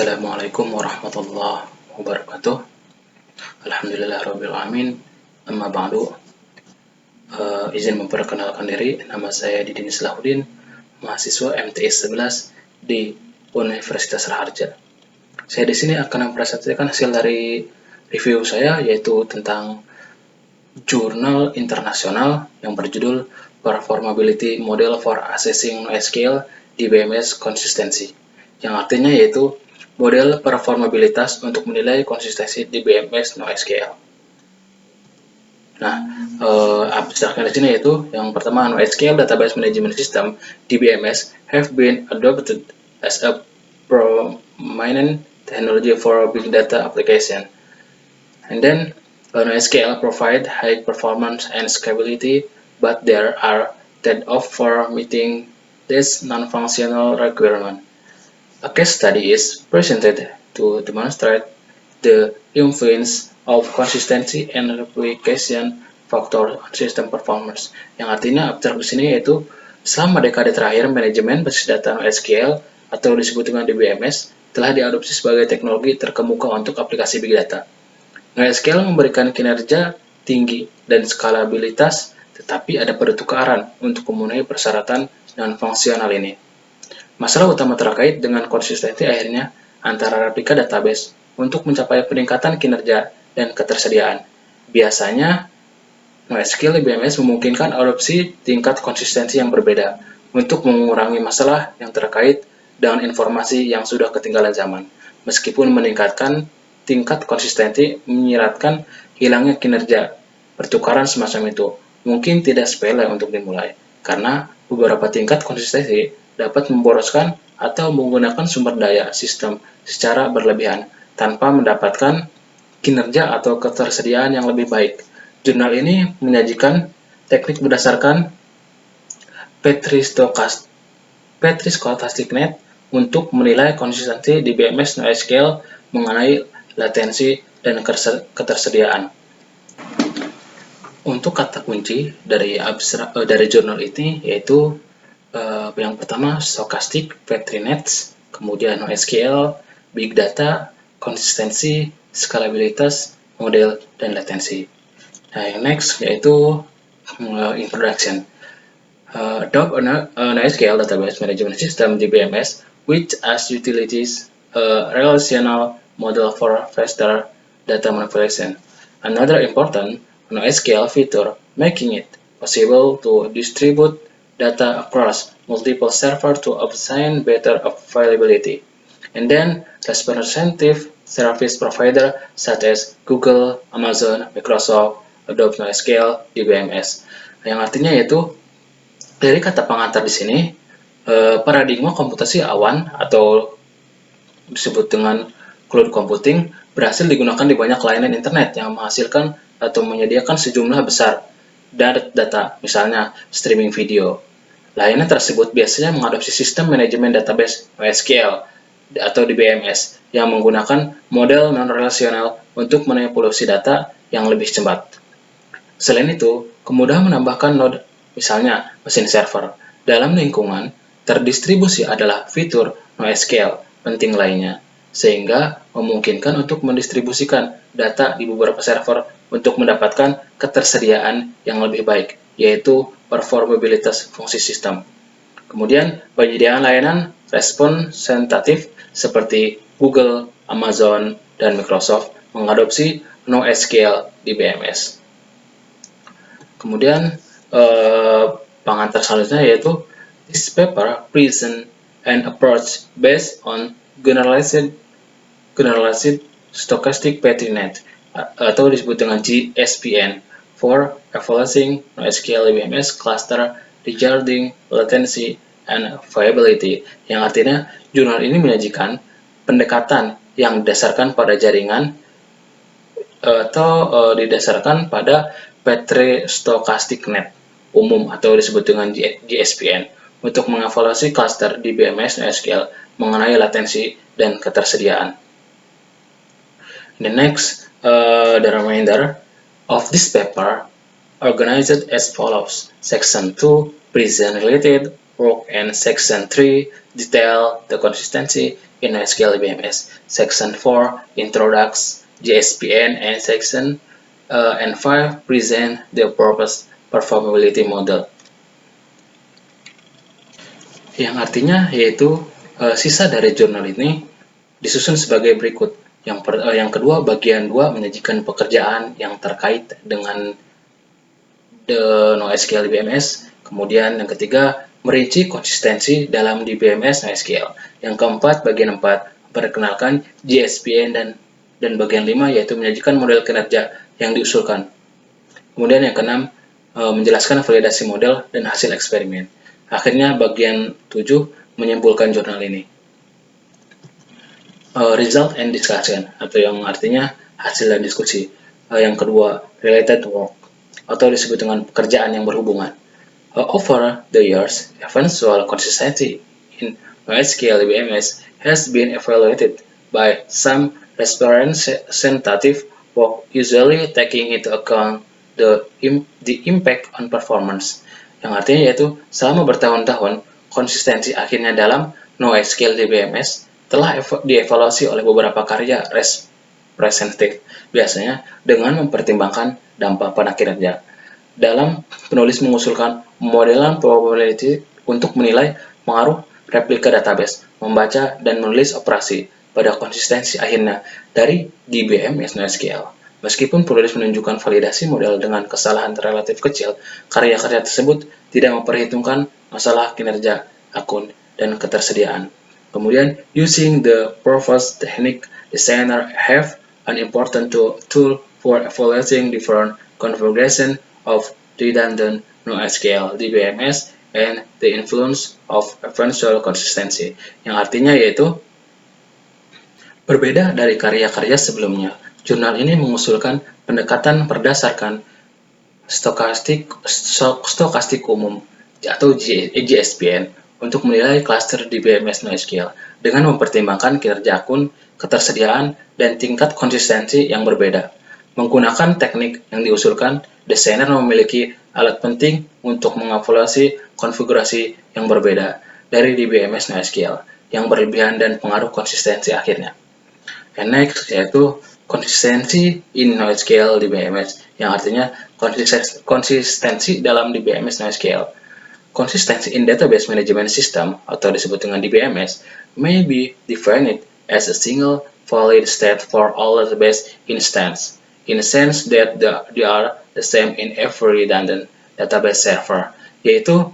Assalamualaikum warahmatullahi wabarakatuh. Alhamdulillahirrabbilalamin. Amma ba'du. Izin memperkenalkan diri, nama saya Didin Islahuddin, mahasiswa MTS 11 di Universitas Raharja. Saya di sini akan mempresentasikan hasil dari review saya, yaitu tentang jurnal internasional yang berjudul Performability Model for Assessing NoSQL DBMS Consistency, yang artinya yaitu model performabilitas untuk menilai konsistensi DBMS NoSQL. Nah, abstraknya di sini yaitu yang pertama, NoSQL Database Management System (DBMS) have been adopted as a prominent technology for big data application. And then NoSQL provide high performance and scalability, but there are trade-offs for meeting this non-functional requirement. A case study is presented to demonstrate the influence of consistency and replication factor on system performance. Yang artinya abstrak di sini yaitu selama dekade terakhir manajemen basis data NoSQL atau disebut dengan DBMS telah diadopsi sebagai teknologi terkemuka untuk aplikasi big data. NoSQL memberikan kinerja tinggi dan skalabilitas, tetapi ada pertukaran untuk memenuhi persyaratan non-fungsional ini. Masalah utama terkait dengan konsistensi akhirnya antara replika database untuk mencapai peningkatan kinerja dan ketersediaan. Biasanya, NoSQL DBMS memungkinkan adopsi tingkat konsistensi yang berbeda untuk mengurangi masalah yang terkait dengan informasi yang sudah ketinggalan zaman, meskipun meningkatkan tingkat konsistensi menyiratkan hilangnya kinerja. Pertukaran semacam itu mungkin tidak sepele untuk dimulai, karena beberapa tingkat konsistensi dapat memboroskan atau menggunakan sumber daya sistem secara berlebihan tanpa mendapatkan kinerja atau ketersediaan yang lebih baik. Jurnal ini menyajikan teknik berdasarkan Petri Stochastic Net untuk menilai konsistensi DBMS NoSQL mengenai latensi dan ketersediaan. Untuk kata kunci dari jurnal ini yaitu yang pertama Stochastic, Petri Nets, kemudian NoSQL, Big Data, konsistensi, skalabilitas, model, dan latensi. Nah, yang next yaitu introduction. Adopt a NoSQL Database Management System (DBMS) which as utilities a relational model for faster data manipulation. Another important NoSQL feature making it possible to distribute data across multiple servers to obtain better availability. And then representative service provider such as Google, Amazon, Microsoft adopt NoSQL DBMS. Yang artinya yaitu dari kata pengantar di sini paradigma komputasi awan atau disebut dengan cloud computing berhasil digunakan di banyak layanan internet yang menghasilkan atau menyediakan sejumlah besar data, misalnya streaming video. Layanan tersebut biasanya mengadopsi sistem manajemen database NoSQL atau DBMS yang menggunakan model non-relasional untuk manipulasi data yang lebih cepat. Selain itu, kemudahan menambahkan node, misalnya mesin server, dalam lingkungan terdistribusi adalah fitur NoSQL penting lainnya, sehingga memungkinkan untuk mendistribusikan data di beberapa server untuk mendapatkan ketersediaan yang lebih baik, yaitu performabilitas fungsi sistem. Kemudian, penyediaan layanan responsentatif seperti Google, Amazon, dan Microsoft mengadopsi NoSQL DBMS. Kemudian, pengantar selanjutnya yaitu this paper present an approach based on generalized stochastic Petri net atau disebut dengan GSPN for evaluating NoSQL DBMS cluster regarding latency and availability, yang artinya jurnal ini menyajikan pendekatan yang didasarkan pada jaringan atau didasarkan pada Petri Stochastic Net umum atau disebut dengan GSPN untuk mengevaluasi cluster DBMS NoSQL mengenai latensi dan ketersediaan. The next, the remainder of this paper organized as follows: Section 2, present related work, and Section 3, detail the consistency in NoSQL DBMS. Section 4 introduces JSPN and Section and 5 present the purpose performability model. Yang artinya yaitu sisa dari jurnal ini disusun sebagai berikut. Yang kedua, bagian 2 menyajikan pekerjaan yang terkait dengan NoSQL DBMS. Kemudian yang ketiga, merinci konsistensi dalam DBMS NoSQL. Yang keempat, bagian 4 memperkenalkan JSPN dan bagian 5 yaitu menyajikan model kinerja yang diusulkan. Kemudian yang keenam, menjelaskan validasi model dan hasil eksperimen. Akhirnya bagian 7 menyimpulkan jurnal ini. Result and discussion, atau yang artinya hasil dan diskusi. Yang kedua, related work, atau disebut dengan pekerjaan yang berhubungan. Over the years, eventual consistency in NoSQL DBMS has been evaluated by some representative work, usually taking into account the impact on performance. Yang artinya yaitu selama bertahun-tahun, konsistensi akhirnya dalam NoSQL DBMS telah dievaluasi oleh beberapa karya representatif, biasanya dengan mempertimbangkan dampak pada kinerja. Dalam penulis mengusulkan modelan probability untuk menilai pengaruh replika database, membaca dan menulis operasi pada konsistensi akhirnya dari DBMS NoSQL. Meskipun penulis menunjukkan validasi model dengan kesalahan relatif kecil, karya-karya tersebut tidak memperhitungkan masalah kinerja akun dan ketersediaan. Kemudian, using the proposed technique, designer have an important tool for evaluating different configuration of redundant NoSQL DBMS and the influence of eventual consistency. Yang artinya yaitu berbeda dari karya-karya sebelumnya. Jurnal ini mengusulkan pendekatan berdasarkan stokastik umum atau JSPN untuk menilai klaster DBMS NoSQL dengan mempertimbangkan kinerja akun, ketersediaan, dan tingkat konsistensi yang berbeda. Menggunakan teknik yang diusulkan, desainer memiliki alat penting untuk mengevaluasi konfigurasi yang berbeda dari DBMS NoSQL yang berlebihan dan pengaruh konsistensi akhirnya. And next yaitu konsistensi in NoSQL DBMS, yang artinya konsistensi dalam DBMS NoSQL. Consistency in database management system, atau disebut dengan DBMS, may be defined as a single valid state for all database instances, in a sense that they are the same in every redundant database server. Yaitu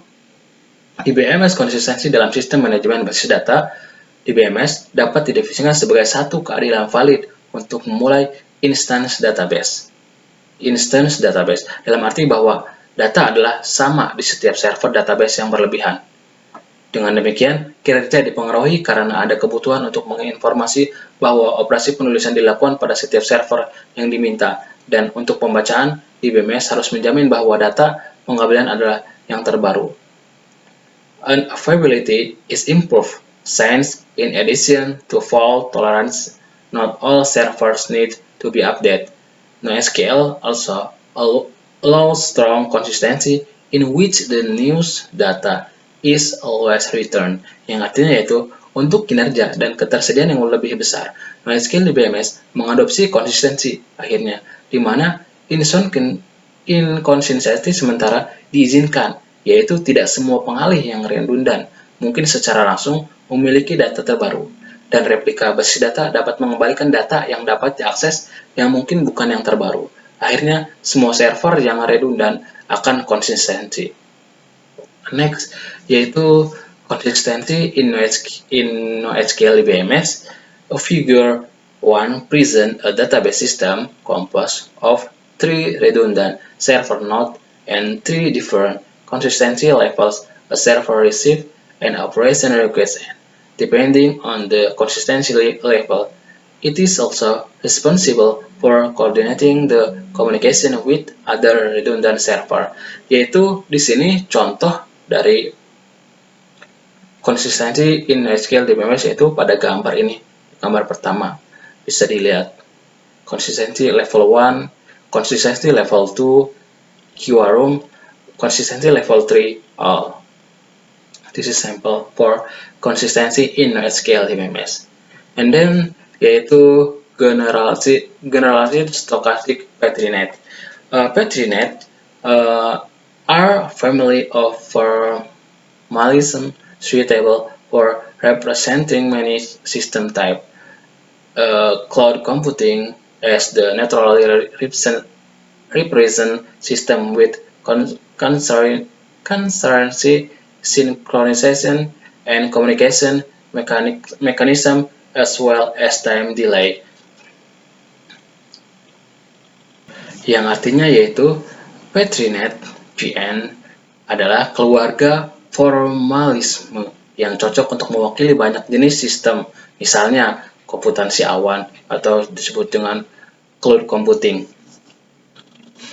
DBMS konsistensi dalam sistem manajemen basis data DBMS dapat didefinisikan sebagai satu keadilan valid untuk memulai instance database. Instance database dalam arti bahwa data adalah sama di setiap server database yang berlebihan. Dengan demikian, kinerja dipengaruhi karena ada kebutuhan untuk menginformasi bahwa operasi penulisan dilakukan pada setiap server yang diminta, dan untuk pembacaan, DBMS harus menjamin bahwa data pengambilan adalah yang terbaru. Availability is improved since, in addition to fault tolerance, not all servers need to be updated. NoSQL also allows strong consistency in which the news data is always returned, yang artinya yaitu untuk kinerja dan ketersediaan yang lebih besar. NoSQL DBMS mengadopsi konsistensi akhirnya, di mana inconsistency sementara diizinkan, yaitu tidak semua pengalih yang redundan mungkin secara langsung memiliki data terbaru, dan replika basis data dapat mengembalikan data yang dapat diakses yang mungkin bukan yang terbaru. Akhirnya, semua server yang redundan akan konsistensi. Next, yaitu konsistensi in NoSQL DBMS. A figure 1 presents a database system composed of 3 redundant server nodes and 3 different consistency levels a server receives and operation requests. Depending on the consistency level, it is also responsible for coordinating the communication with other redundant server. Yaitu di sini contoh dari konsistensi in NoSQL DBMS yaitu pada gambar ini, gambar pertama bisa dilihat konsistensi level 1, konsistensi level 2, quorum, konsistensi level 3, all. This is sample for consistency in NoSQL DBMS. And then yaitu generalisasi stochastic Petri net. Petri net are family of formalism suitable for representing many system type. Cloud computing as the naturally represent system with concurrency, synchronization, and communication mechanism as well as time delay. Yang artinya yaitu Petrinet PN adalah keluarga formalisme yang cocok untuk mewakili banyak jenis sistem, misalnya komputasi awan atau disebut dengan cloud computing.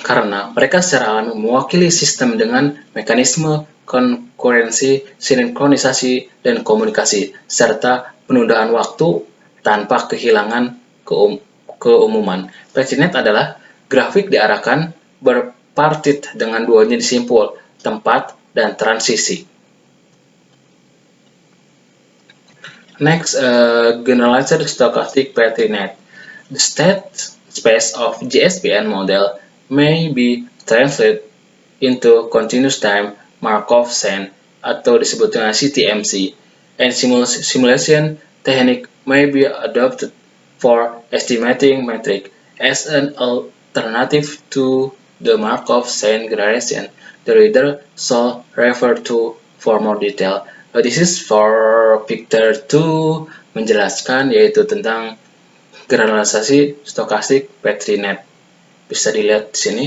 Karena mereka secara alami mewakili sistem dengan mekanisme konkurensi, sinkronisasi, dan komunikasi, serta penundaan waktu tanpa kehilangan keumuman. Petrinet adalah grafik diarahkan berpartit dengan dua jenis simpul, tempat, dan transisi. Next, generalized stochastic Petrinet. The state space of GSPN model may be translated into continuous time Markov chain atau disebut dengan CTMC, and simulation technique may be adopted for estimating metric as an alternative to the Markov chain generation. The reader shall refer to for more detail. This is for picture 2 menjelaskan yaitu tentang generalisasi stokastik Petrinet. Bisa dilihat di sini,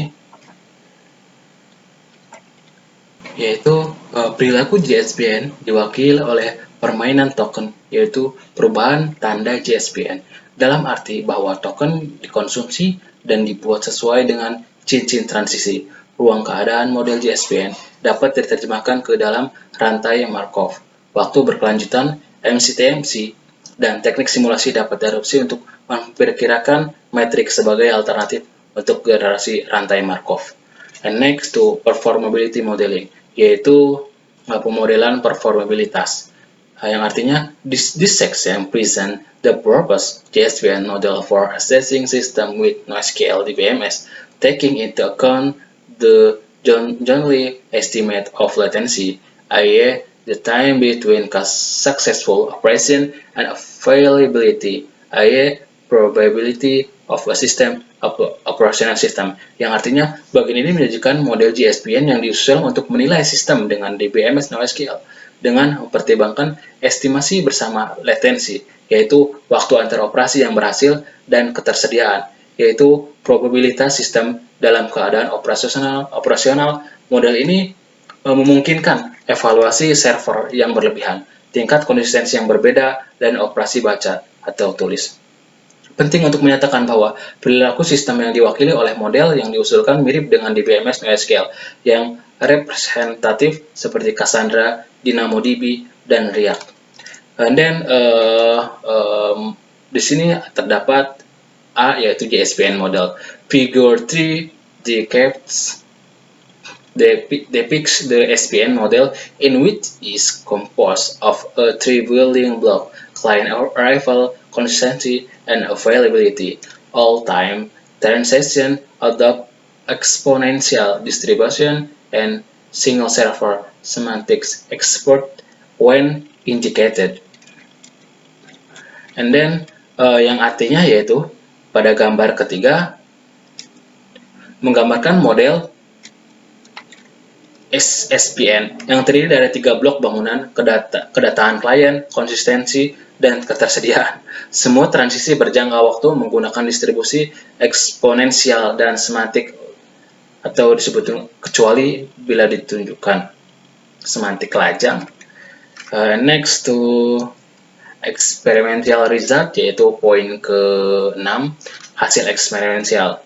yaitu perilaku GSPN diwakili oleh permainan token, yaitu perubahan tanda GSPN, dalam arti bahwa token dikonsumsi dan dibuat sesuai dengan cincin transisi. Ruang keadaan model GSPN dapat diterjemahkan ke dalam rantai Markov, waktu berkelanjutan MCTMC, dan teknik simulasi dapat diadopsi untuk memperkirakan metrik sebagai alternatif untuk generasi rantai Markov. And next to performability modeling, yaitu pemodelan performabilitas, yang artinya this section present the purpose GSPN model for assessing system with NoSQL DBMS, taking into account the generally estimate of latency, i.e. the time between successful operation and availability, i.e. probability of a system operational system, yang artinya bagian ini menunjukkan model GSPN yang disusun untuk menilai sistem dengan DBMS NoSQL dengan mempertimbangkan estimasi bersama latensi, yaitu waktu antar operasi yang berhasil, dan ketersediaan, yaitu probabilitas sistem dalam keadaan operasional. Model ini memungkinkan evaluasi server yang berlebihan, tingkat konsistensi yang berbeda, dan operasi baca atau tulis. Penting untuk menyatakan bahwa perilaku sistem yang diwakili oleh model yang diusulkan mirip dengan DBMS NoSQL yang representatif seperti Cassandra, DynamoDB, dan Riak. And then di sini terdapat A, yaitu GSPN model. Figure 3 depicts the SPN model, in which is composed of a three building block: client arrival, consistency, and availability. All time transaction adopt exponential distribution and single server semantics export when indicated. And then yang artinya yaitu pada gambar ketiga menggambarkan model SPN yang terdiri dari 3 blok bangunan: kedatangan klien, konsistensi, dan ketersediaan. Semua transisi berjangka waktu menggunakan distribusi eksponensial dan semantik atau disebut kecuali bila ditunjukkan semantik lajang. Next to experimental result, yaitu poin ke-6, hasil eksperimental.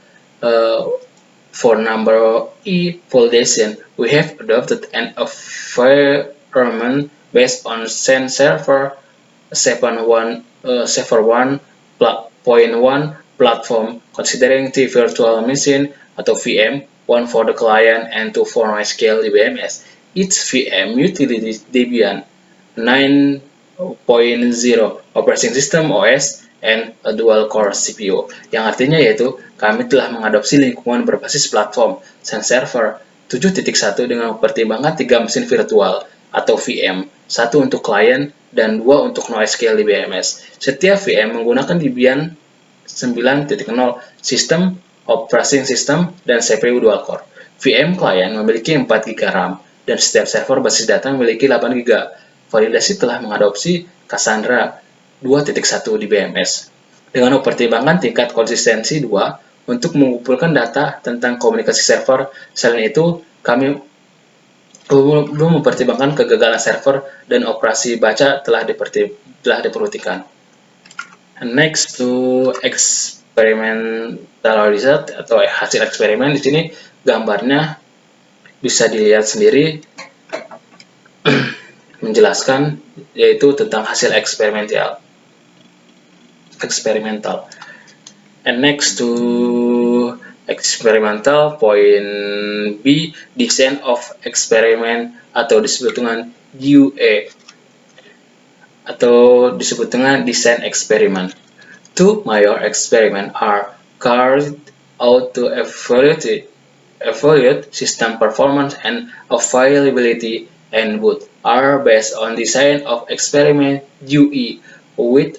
For number E validation, we have adopted an environment based on Sen server 7.1.1 platform, considering 3 virtual machine atau VM, 1 for the client and 2 for NoSQL DBMS. Each VM utility Debian 9 Operating System OS and a dual core CPU, yang artinya yaitu kami telah mengadopsi lingkungan berbasis platform Sun Server 7.1 dengan mempertimbangkan 3 mesin virtual atau VM, 1 untuk klien dan 2 untuk NoSQL di BMS. Setiap VM menggunakan Debian 9.0 sistem operating system dan CPU dual core. VM klien memiliki 4 GB RAM dan setiap server basis data memiliki 8 GB. Validasi telah mengadopsi Cassandra 2.1 di BMS. Dengan mempertimbangkan tingkat konsistensi 2 untuk mengumpulkan data tentang komunikasi server. Selain itu, kami belum mempertimbangkan kegagalan server dan operasi baca telah diperhatikan. Next to experimental result atau hasil eksperimen, di sini gambarnya bisa dilihat sendiri menjelaskan yaitu tentang hasil eksperimental. And next to experimental, point B, design of experiment atau disebut dengan DUA atau disebut dengan design experiment. Two major experiments are carried out to evaluate system performance and availability, and both are based on design of experiment DUE with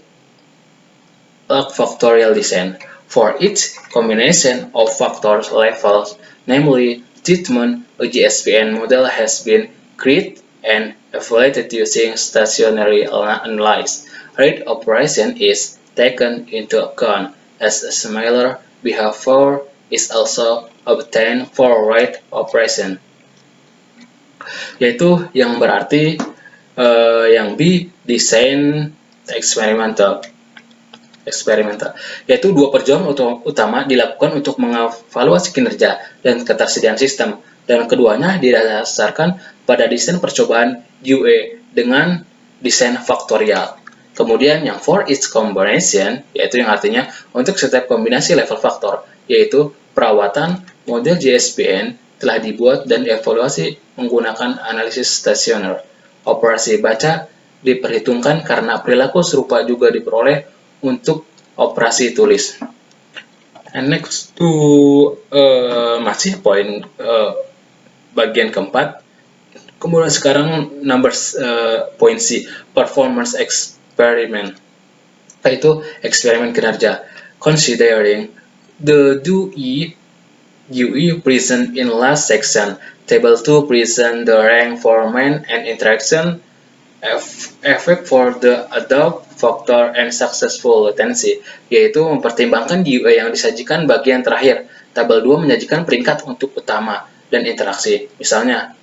log factorial design. For each combination of factor levels, namely treatment, a GSPN model has been created and evaluated using stationary analysis. Rate operation is taken into account as a similar behavior is also obtained for rate operation. Yaitu yang berarti yang B, desain eksperimental, yaitu 2 perjuangan utama dilakukan untuk mengevaluasi kinerja dan ketersediaan sistem, dan keduanya didasarkan pada desain percobaan DUE dengan desain faktorial. Kemudian yang for each combination, yaitu yang artinya untuk setiap kombinasi level faktor, yaitu perawatan model JSPN telah dibuat dan dievaluasi menggunakan analisis stasioner. Operasi baca diperhitungkan karena perilaku serupa juga diperoleh untuk operasi tulis. And next to masih poin bagian keempat. Kemudian sekarang poin C, performance experiment, yaitu eksperimen kinerja. Considering the DUE present in last section, table 2 present the rank for main and interaction, effect for the adopt factor and successful latency, yaitu mempertimbangkan DUE yang disajikan bagian terakhir. Tabel 2 menyajikan peringkat untuk utama dan interaksi, misalnya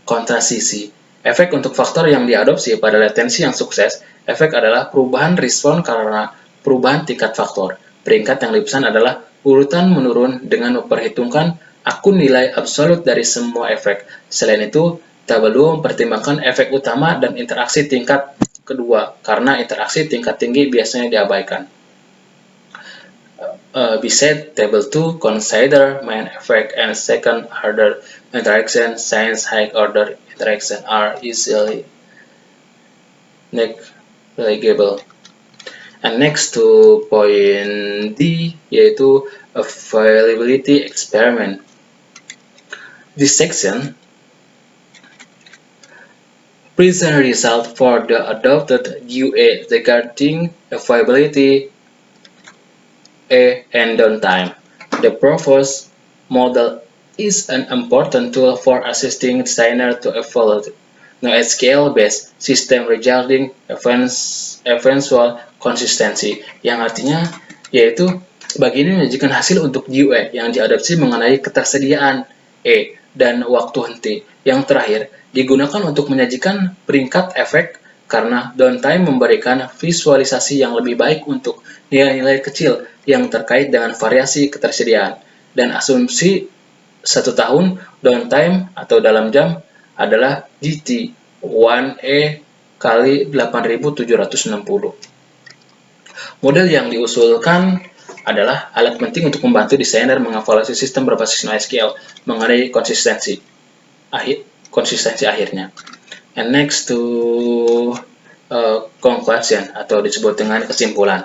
kontrasisi. Efek untuk faktor yang diadopsi pada latensi yang sukses, efek adalah perubahan respon karena perubahan tingkat faktor. Peringkat yang dipesan adalah urutan menurun dengan memperhitungkan akun nilai absolut dari semua efek. Selain itu, tabel 2 mempertimbangkan efek utama dan interaksi tingkat kedua, karena interaksi tingkat tinggi biasanya diabaikan. Besides table 2, consider main effect and second order interaction, since high order interaction are easily negligible. And next to point D, yaitu availability experiment. This section present result for the adopted DUE regarding availability and downtime. The proposed model is an important tool for assisting designer to evaluate NoSQL-based system regarding eventual consistency, yang artinya yaitu bagian ini menyajikan hasil untuk DUE yang diadopsi mengenai ketersediaan dan waktu henti. Yang terakhir, digunakan untuk menyajikan peringkat efek karena downtime memberikan visualisasi yang lebih baik untuk nilai-nilai kecil yang terkait dengan variasi ketersediaan. Dan asumsi 1 tahun downtime atau dalam jam adalah GT 1E kali 8760. Model yang diusulkan adalah alat penting untuk membantu desainer mengevaluasi sistem berbasis NoSQL mengenai konsistensi akhirnya. And next to conclusion atau disebut dengan kesimpulan.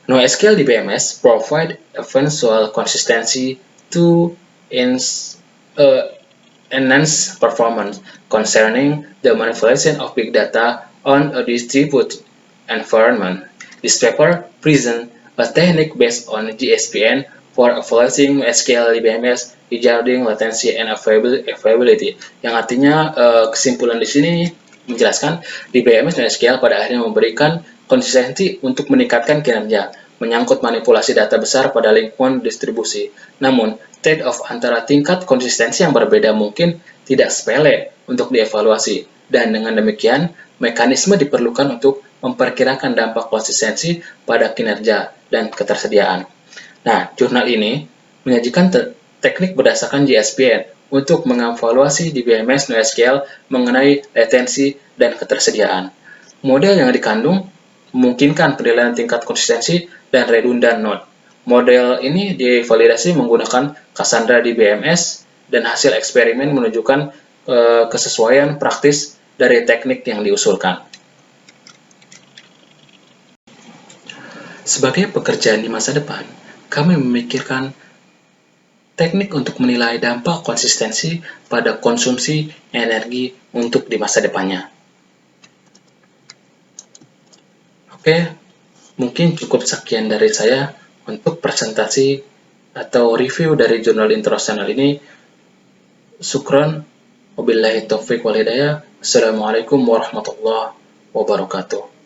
NoSQL di BMS provide eventual consistency to enhance performance concerning the manipulation of big data on a distributed environment. This paper presents a technique based on GSPN for evaluating SQL di BMS regarding latency and availability. Yang artinya kesimpulan di sini menjelaskan di BMS dan SQL pada akhirnya memberikan konsistensi untuk meningkatkan kinerja, menyangkut manipulasi data besar pada lingkungan distribusi. Namun, trade-off antara tingkat konsistensi yang berbeda mungkin tidak sepele untuk dievaluasi, dan dengan demikian, mekanisme diperlukan untuk memperkirakan dampak konsistensi pada kinerja dan ketersediaan. Nah, jurnal ini menyajikan teknik berdasarkan GSPN untuk mengevaluasi di BMS NoSQL mengenai latensi dan ketersediaan. Model yang dikandung memungkinkan penilaian tingkat konsistensi dan redundant node. Model ini divalidasi menggunakan Cassandra di BMS dan hasil eksperimen menunjukkan kesesuaian praktis dari teknik yang diusulkan. Sebagai pekerjaan di masa depan, kami memikirkan teknik untuk menilai dampak konsistensi pada konsumsi energi untuk di masa depannya. Oke, mungkin cukup sekian dari saya untuk presentasi atau review dari jurnal internasional ini. Syukron, wabillahi taufiq wal hidayah. Assalamualaikum warahmatullahi wabarakatuh.